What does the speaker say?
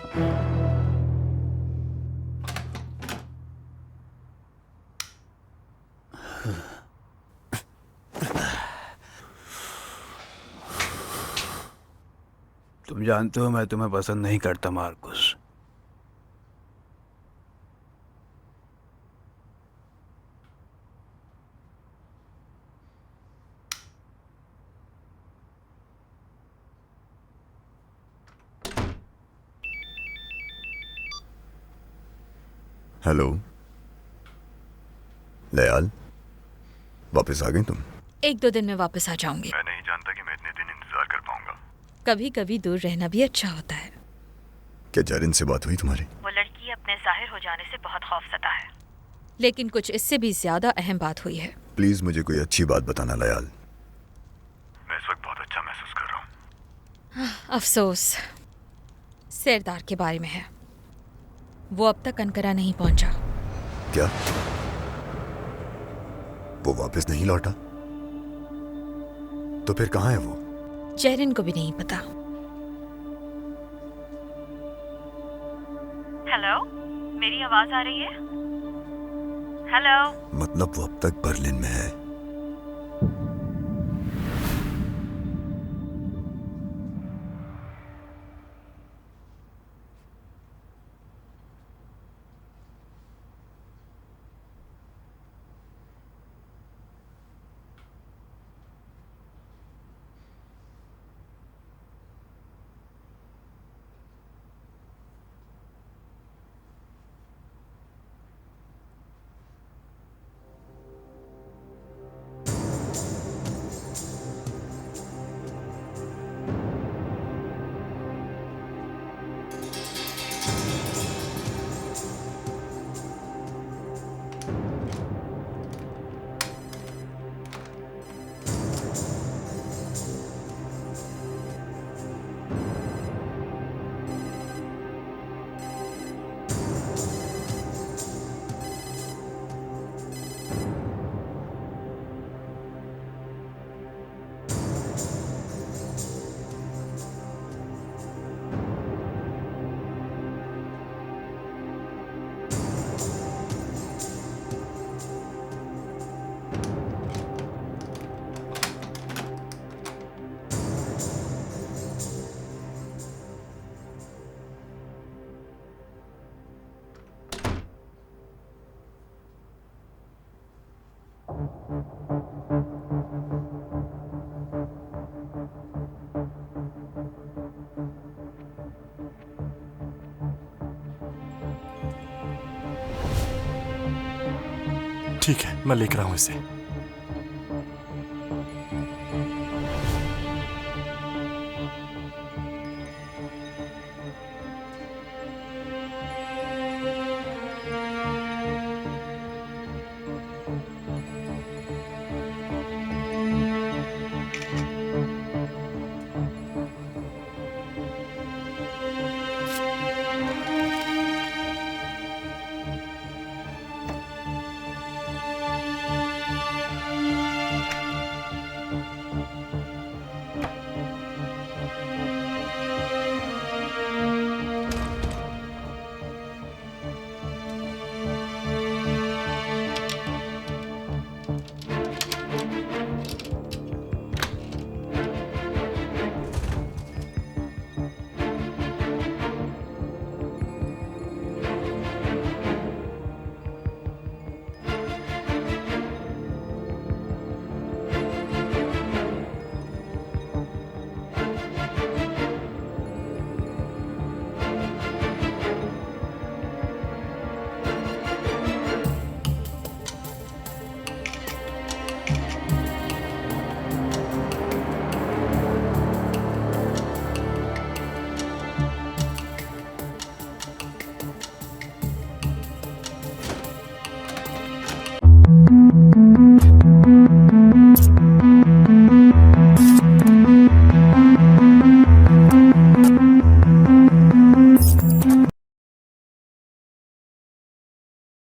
तुम जानते हो मैं तुम्हें पसंद नहीं करता मार्कुस। हेलो लयाल, वापस आ गई तुम? 1-2 दिन में वापस आ जाऊंगी। मैं नहीं जानता कि मैं इतने दिन इंतजार कर पाऊंगा। कभी कभी दूर रहना भी अच्छा होता है। क्या जरिन से बात हुई तुम्हारी? वो लड़की अपने जाहिर हो जाने से बहुत खौफज़दा है, लेकिन कुछ इससे भी ज्यादा अहम बात हुई है। प्लीज मुझे कोई अच्छी बात बताना लयाल। मैं इस वक्त बहुत अच्छा महसूस कर रहा हूँ। अफसोस सरदार के बारे में है। वो अब तक अनकरा नहीं पहुंचा। क्या वो वापस नहीं लौटा? तो फिर कहाँ है वो? जहरिन को भी नहीं पता। हेलो, मेरी आवाज आ रही है? हेलो। मतलब वो अब तक बर्लिन में है? ठीक है, मैं लेकर आऊं इसे।